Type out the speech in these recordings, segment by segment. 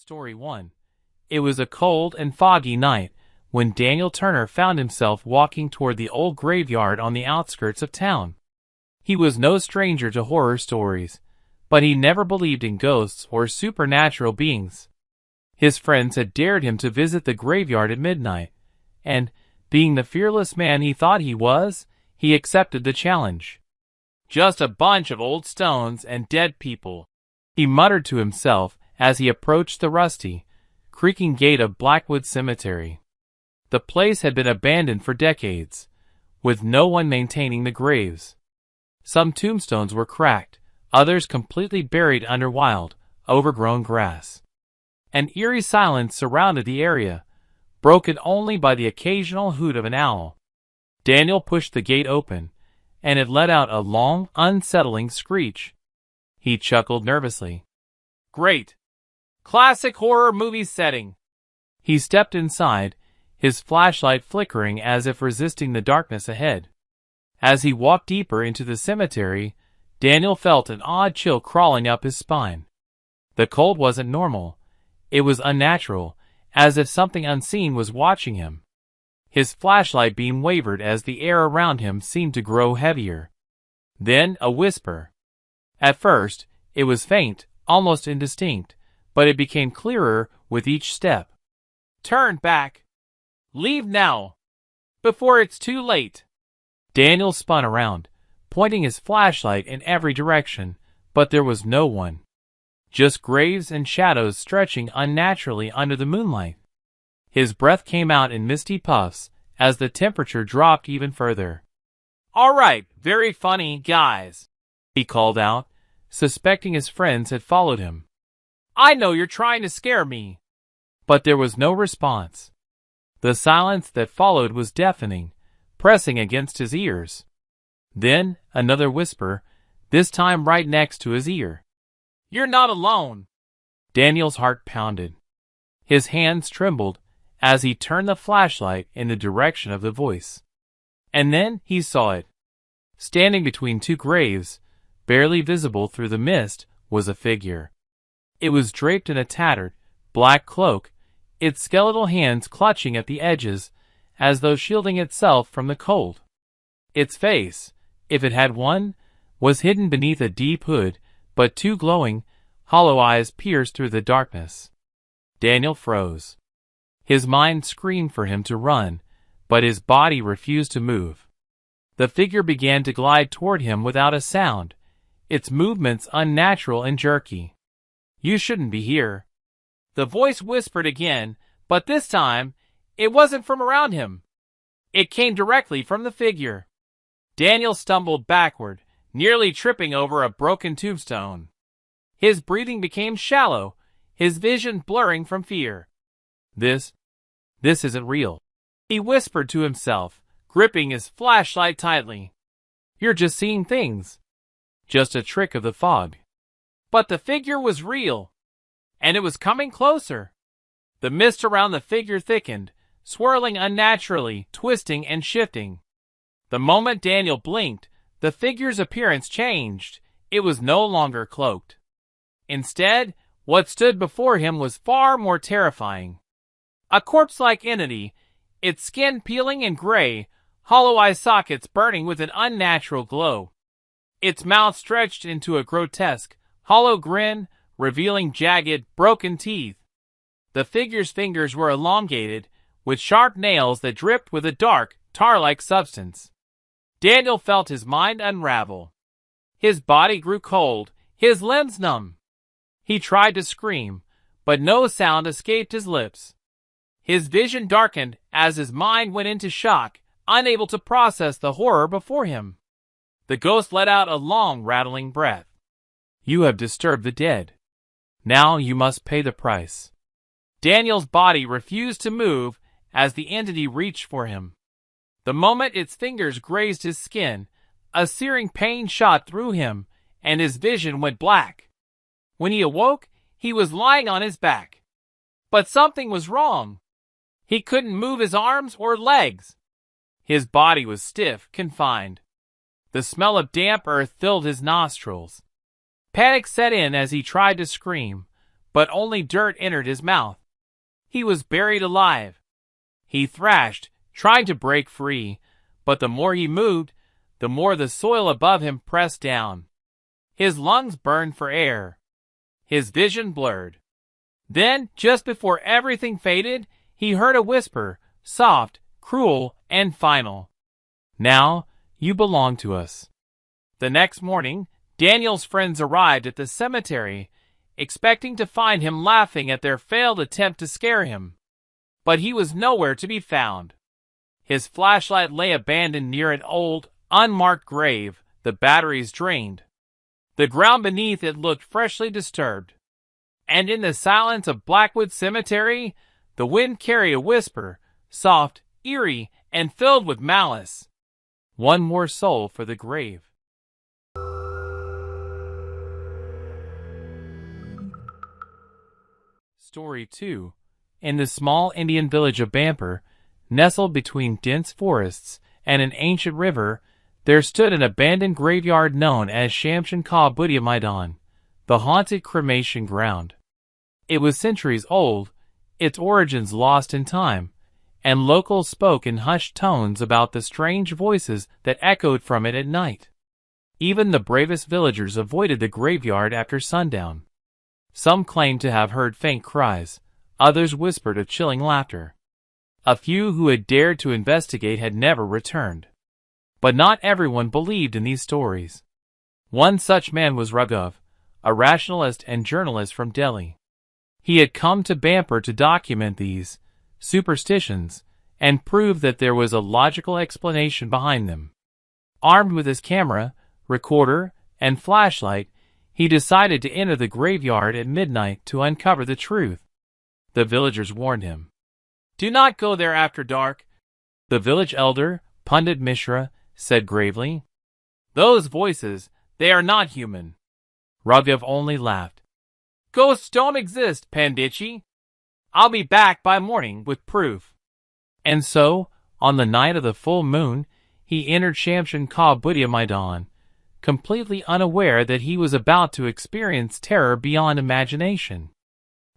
Story 1. It was a cold and foggy night when Daniel Turner found himself walking toward the old graveyard on the outskirts of town. He was no stranger to horror stories, but he never believed in ghosts or supernatural beings. His friends had dared him to visit the graveyard at midnight, and, being the fearless man he thought he was, he accepted the challenge. "Just a bunch of old stones and dead people," he muttered to himself as he approached the rusty, creaking gate of Blackwood Cemetery. The place had been abandoned for decades, with no one maintaining the graves. Some tombstones were cracked, others completely buried under wild, overgrown grass. An eerie silence surrounded the area, broken only by the occasional hoot of an owl. Daniel pushed the gate open, and it let out a long, unsettling screech. He chuckled nervously. "Great! Classic horror movie setting." He stepped inside, his flashlight flickering as if resisting the darkness ahead. As he walked deeper into the cemetery, Daniel felt an odd chill crawling up his spine. The cold wasn't normal. It was unnatural, as if something unseen was watching him. His flashlight beam wavered as the air around him seemed to grow heavier. Then a whisper. At first, it was faint, almost indistinct, but it became clearer with each step. "Turn back. Leave now, before it's too late." Daniel spun around, pointing his flashlight in every direction, but there was no one. Just graves and shadows stretching unnaturally under the moonlight. His breath came out in misty puffs as the temperature dropped even further. "All right, very funny, guys," he called out, suspecting his friends had followed him. "I know you're trying to scare me." But there was no response. The silence that followed was deafening, pressing against his ears. Then another whisper, this time right next to his ear. "You're not alone." Daniel's heart pounded. His hands trembled as he turned the flashlight in the direction of the voice. And then he saw it. Standing between two graves, barely visible through the mist, was a figure. It was draped in a tattered, black cloak, its skeletal hands clutching at the edges, as though shielding itself from the cold. Its face, if it had one, was hidden beneath a deep hood, but two glowing, hollow eyes pierced through the darkness. Daniel froze. His mind screamed for him to run, but his body refused to move. The figure began to glide toward him without a sound, its movements unnatural and jerky. "You shouldn't be here." The voice whispered again, but this time, it wasn't from around him. It came directly from the figure. Daniel stumbled backward, nearly tripping over a broken tombstone. His breathing became shallow, his vision blurring from fear. This isn't real," he whispered to himself, gripping his flashlight tightly. "You're just seeing things. Just a trick of the fog." But the figure was real, and it was coming closer. The mist around the figure thickened, swirling unnaturally, twisting and shifting. The moment Daniel blinked, the figure's appearance changed. It was no longer cloaked. Instead, what stood before him was far more terrifying. A corpse-like entity, its skin peeling and gray, hollow eye sockets burning with an unnatural glow. Its mouth stretched into a grotesque, hollow grin, revealing jagged, broken teeth. The figure's fingers were elongated, with sharp nails that dripped with a dark, tar-like substance. Daniel felt his mind unravel. His body grew cold, his limbs numb. He tried to scream, but no sound escaped his lips. His vision darkened as his mind went into shock, unable to process the horror before him. The ghost let out a long, rattling breath. "You have disturbed the dead. Now you must pay the price." Daniel's body refused to move as the entity reached for him. The moment its fingers grazed his skin, a searing pain shot through him, and his vision went black. When he awoke, he was lying on his back. But something was wrong. He couldn't move his arms or legs. His body was stiff, confined. The smell of damp earth filled his nostrils. Panic set in as he tried to scream, but only dirt entered his mouth. He was buried alive. He thrashed, trying to break free, but the more he moved, the more the soil above him pressed down. His lungs burned for air. His vision blurred. Then, just before everything faded, he heard a whisper, soft, cruel, and final. "Now, you belong to us." The next morning, Daniel's friends arrived at the cemetery, expecting to find him laughing at their failed attempt to scare him. But he was nowhere to be found. His flashlight lay abandoned near an old, unmarked grave, the batteries drained. The ground beneath it looked freshly disturbed. And in the silence of Blackwood Cemetery, the wind carried a whisper, soft, eerie, and filled with malice. One more soul for the grave. Story 2. In the small Indian village of Bamper, nestled between dense forests and an ancient river, there stood an abandoned graveyard known as Shamshan Ka Budya Maidan, the haunted cremation ground. It was centuries old, its origins lost in time, and locals spoke in hushed tones about the strange voices that echoed from it at night. Even the bravest villagers avoided the graveyard after sundown. Some claimed to have heard faint cries, others whispered of chilling laughter. A few who had dared to investigate had never returned. But not everyone believed in these stories. One such man was Raghav, a rationalist and journalist from Delhi. He had come to Bamper to document these superstitions and prove that there was a logical explanation behind them. Armed with his camera, recorder, and flashlight, he decided to enter the graveyard at midnight to uncover the truth. The villagers warned him. "Do not go there after dark," the village elder, Pandit Mishra, said gravely. "Those voices, they are not human." Raghav only laughed. "Ghosts don't exist, Panditji. I'll be back by morning with proof." And so, on the night of the full moon, he entered Shamshan Ka Budya Maidan, completely unaware that he was about to experience terror beyond imagination.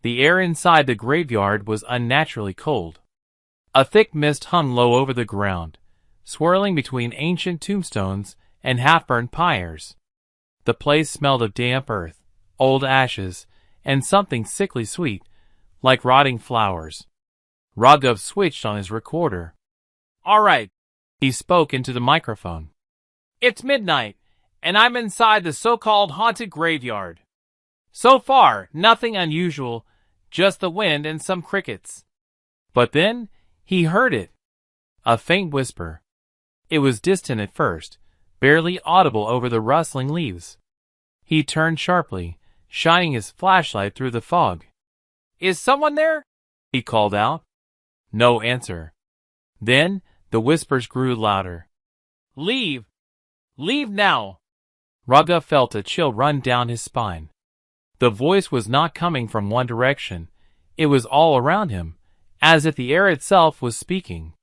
The air inside the graveyard was unnaturally cold. A thick mist hung low over the ground, swirling between ancient tombstones and half-burned pyres. The place smelled of damp earth, old ashes, and something sickly sweet, like rotting flowers. Raghav switched on his recorder. "All right," he spoke into the microphone. "It's midnight, and I'm inside the so-called haunted graveyard. So far, nothing unusual, just the wind and some crickets." But then, he heard it. A faint whisper. It was distant at first, barely audible over the rustling leaves. He turned sharply, shining his flashlight through the fog. "Is someone there?" he called out. No answer. Then, the whispers grew louder. "Leave! Leave now!" Raghav felt a chill run down his spine. The voice was not coming from one direction. It was all around him, as if the air itself was speaking.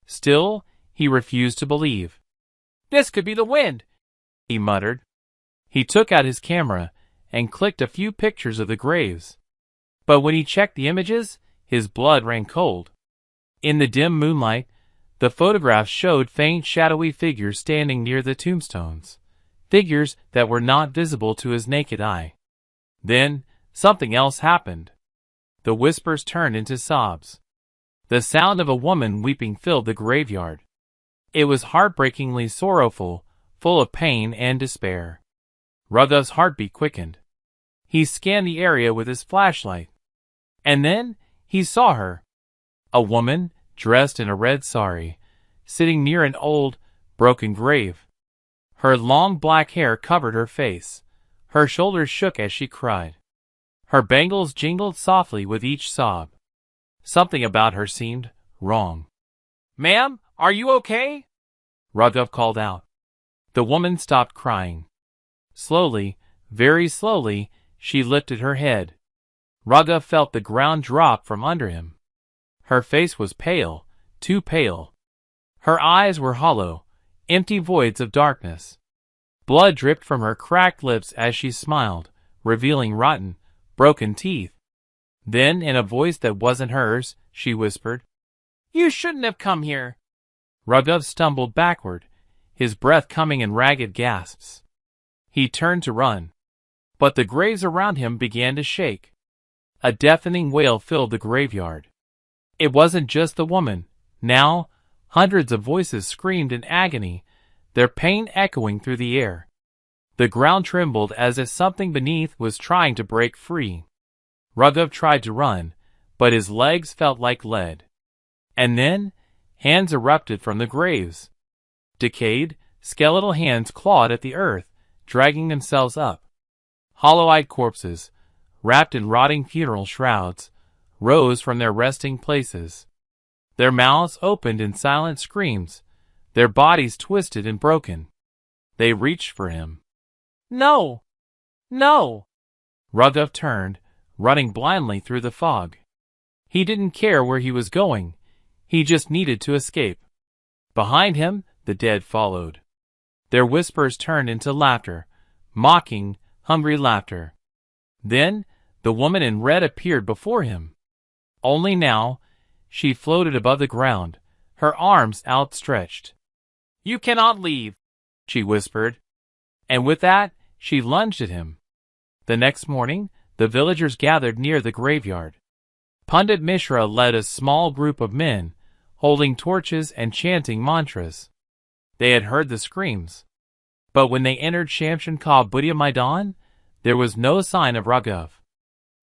Still, he refused to believe. "This could be the wind," he muttered. He took out his camera and clicked a few pictures of the graves. But when he checked the images, his blood ran cold. In the dim moonlight, the photographs showed faint shadowy figures standing near the tombstones, figures that were not visible to his naked eye. Then, something else happened. The whispers turned into sobs. The sound of a woman weeping filled the graveyard. It was heartbreakingly sorrowful, full of pain and despair. Raghav's heartbeat quickened. He scanned the area with his flashlight. And then, he saw her. A woman, dressed in a red sari, sitting near an old, broken grave. Her long black hair covered her face. Her shoulders shook as she cried. Her bangles jingled softly with each sob. Something about her seemed wrong. "Ma'am, are you okay?" Raghav called out. The woman stopped crying. Slowly, very slowly, she lifted her head. Raghav felt the ground drop from under him. Her face was pale, too pale. Her eyes were hollow, empty voids of darkness. Blood dripped from her cracked lips as she smiled, revealing rotten, broken teeth. Then, in a voice that wasn't hers, she whispered, "You shouldn't have come here." Raghav stumbled backward, his breath coming in ragged gasps. He turned to run, but the graves around him began to shake. A deafening wail filled the graveyard. It wasn't just the woman. Now, hundreds of voices screamed in agony, their pain echoing through the air. The ground trembled as if something beneath was trying to break free. Raghav tried to run, but his legs felt like lead. And then, hands erupted from the graves. Decayed, skeletal hands clawed at the earth, dragging themselves up. Hollow-eyed corpses, wrapped in rotting funeral shrouds, rose from their resting places. Their mouths opened in silent screams, their bodies twisted and broken. They reached for him. "No! No!" Raghav turned, running blindly through the fog. He didn't care where he was going. He just needed to escape. Behind him, the dead followed. Their whispers turned into laughter, mocking, hungry laughter. Then, the woman in red appeared before him. Only now, she floated above the ground, her arms outstretched. "You cannot leave," she whispered. And with that, she lunged at him. The next morning, the villagers gathered near the graveyard. Pandit Mishra led a small group of men, holding torches and chanting mantras. They had heard the screams. But when they entered Shamshan Ka Budya Maidan, there was no sign of Raghav.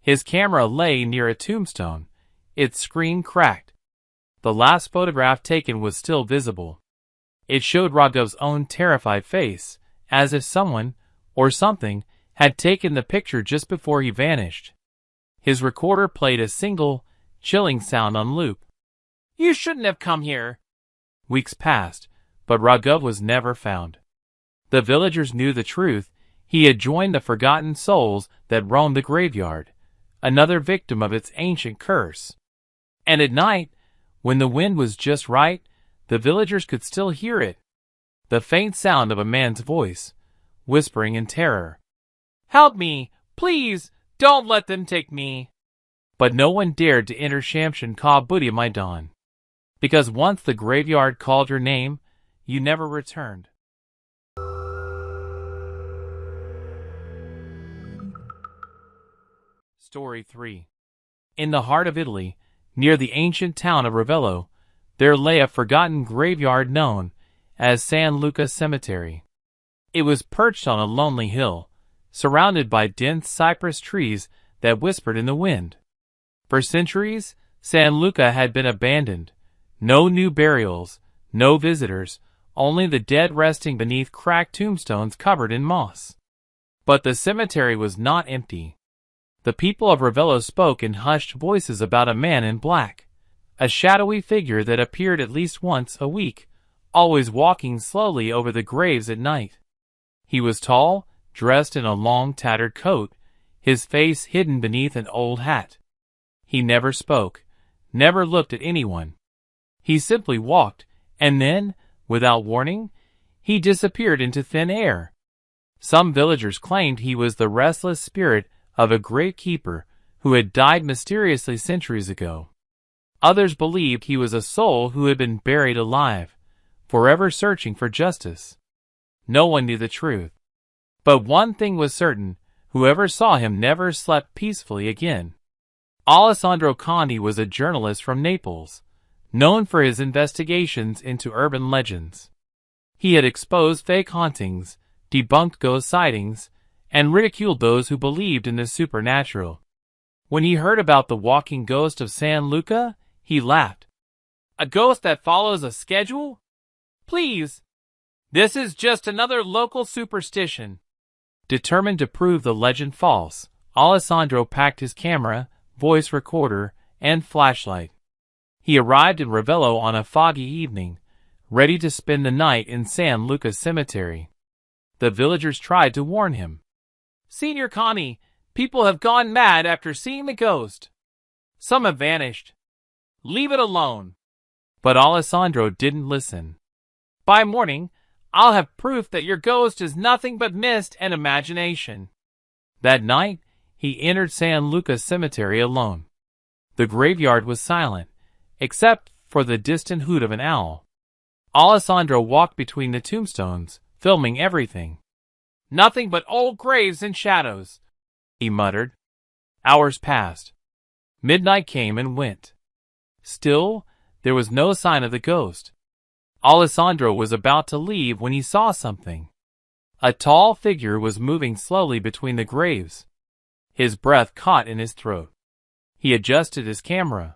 His camera lay near a tombstone, its screen cracked. The last photograph taken was still visible. It showed Raghav's own terrified face, as if someone, or something, had taken the picture just before he vanished. His recorder played a single, chilling sound on loop. "You shouldn't have come here." Weeks passed, but Raghav was never found. The villagers knew the truth. He had joined the forgotten souls that roamed the graveyard, another victim of its ancient curse. And at night, when the wind was just right, the villagers could still hear it. The faint sound of a man's voice, whispering in terror. "Help me! Please! Don't let them take me!" But no one dared to enter Shamshan Ka Budya Maidan. Because once the graveyard called your name, you never returned. Story 3. In the heart of Italy, near the ancient town of Ravello, there lay a forgotten graveyard known as San Luca Cemetery. It was perched on a lonely hill, surrounded by dense cypress trees that whispered in the wind. For centuries, San Luca had been abandoned. No new burials, no visitors, only the dead resting beneath cracked tombstones covered in moss. But the cemetery was not empty. The people of Ravello spoke in hushed voices about a man in black, a shadowy figure that appeared at least once a week, always walking slowly over the graves at night. He was tall, dressed in a long tattered coat, his face hidden beneath an old hat. He never spoke, never looked at anyone. He simply walked, and then, without warning, he disappeared into thin air. Some villagers claimed he was the restless spirit of a great keeper who had died mysteriously centuries ago. Others believed he was a soul who had been buried alive, forever searching for justice. No one knew the truth. But one thing was certain, whoever saw him never slept peacefully again. Alessandro Conti was a journalist from Naples, known for his investigations into urban legends. He had exposed fake hauntings, debunked ghost sightings, and ridiculed those who believed in the supernatural. When he heard about the walking ghost of San Luca, he laughed. "A ghost that follows a schedule? Please! This is just another local superstition." Determined to prove the legend false, Alessandro packed his camera, voice recorder, and flashlight. He arrived in Ravello on a foggy evening, ready to spend the night in San Luca Cemetery. The villagers tried to warn him. "Signor Conti, people have gone mad after seeing the ghost. Some have vanished. Leave it alone." But Alessandro didn't listen. "By morning, I'll have proof that your ghost is nothing but mist and imagination." That night, he entered San Luca Cemetery alone. The graveyard was silent, except for the distant hoot of an owl. Alessandro walked between the tombstones, filming everything. "Nothing but old graves and shadows," he muttered. Hours passed. Midnight came and went. Still, there was no sign of the ghost. Alessandro was about to leave when he saw something. A tall figure was moving slowly between the graves. His breath caught in his throat. He adjusted his camera.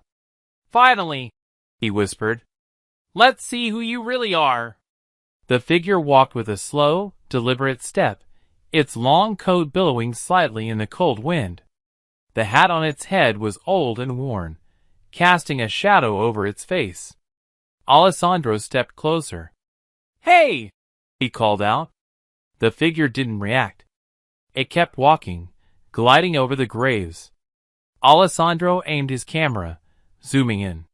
"Finally," he whispered. "Let's see who you really are." The figure walked with a slow, deliberate step, its long coat billowing slightly in the cold wind. The hat on its head was old and worn, casting a shadow over its face. Alessandro stepped closer. "Hey!" he called out. The figure didn't react. It kept walking, gliding over the graves. Alessandro aimed his camera, zooming in.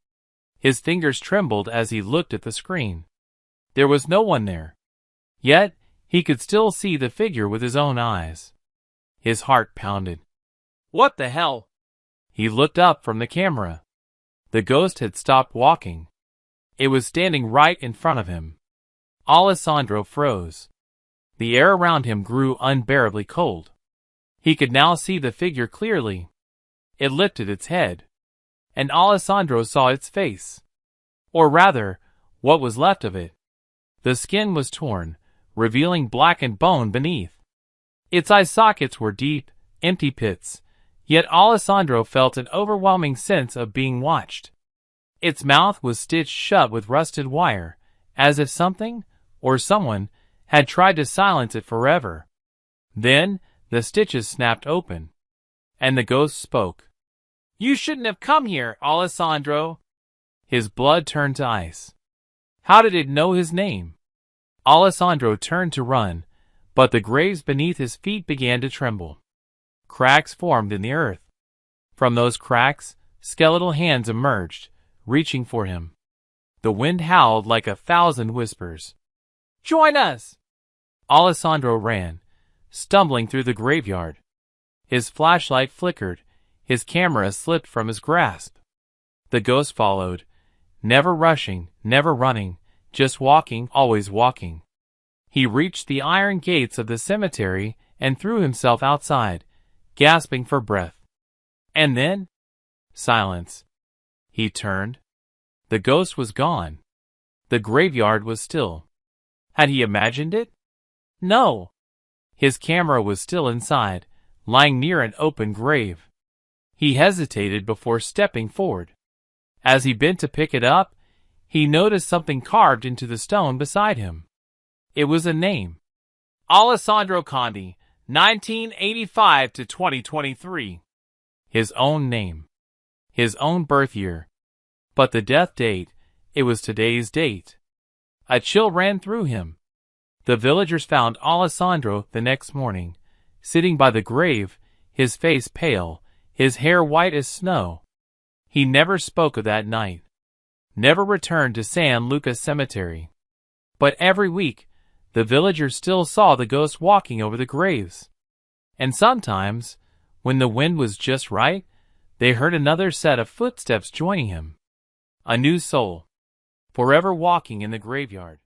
His fingers trembled as he looked at the screen. There was no one there. Yet, he could still see the figure with his own eyes. His heart pounded. "What the hell?" He looked up from the camera. The ghost had stopped walking. It was standing right in front of him. Alessandro froze. The air around him grew unbearably cold. He could now see the figure clearly. It lifted its head, and Alessandro saw its face. Or rather, what was left of it. The skin was torn, revealing blackened bone beneath. Its eye sockets were deep, empty pits, yet Alessandro felt an overwhelming sense of being watched. Its mouth was stitched shut with rusted wire, as if something, or someone, had tried to silence it forever. Then, the stitches snapped open, and the ghost spoke. "You shouldn't have come here, Alessandro." His blood turned to ice. How did it know his name? Alessandro turned to run, but the graves beneath his feet began to tremble. Cracks formed in the earth. From those cracks, skeletal hands emerged, reaching for him. The wind howled like 1,000 whispers. "Join us!" Alessandro ran, stumbling through the graveyard. His flashlight flickered, his camera slipped from his grasp. The ghost followed, never rushing, never running, just walking, always walking. He reached the iron gates of the cemetery and threw himself outside, gasping for breath. And then, silence. He turned. The ghost was gone. The graveyard was still. Had he imagined it? No. His camera was still inside, lying near an open grave. He hesitated before stepping forward. As he bent to pick it up, he noticed something carved into the stone beside him. It was a name. Alessandro Conti, 1985 to 2023. His own name. His own birth year. But the death date, it was today's date. A chill ran through him. The villagers found Alessandro the next morning, sitting by the grave, his face pale, his hair white as snow. He never spoke of that night. Never returned to San Luca Cemetery. But every week, the villagers still saw the ghost walking over the graves. And sometimes, when the wind was just right, they heard another set of footsteps joining him. A new soul, forever walking in the graveyard.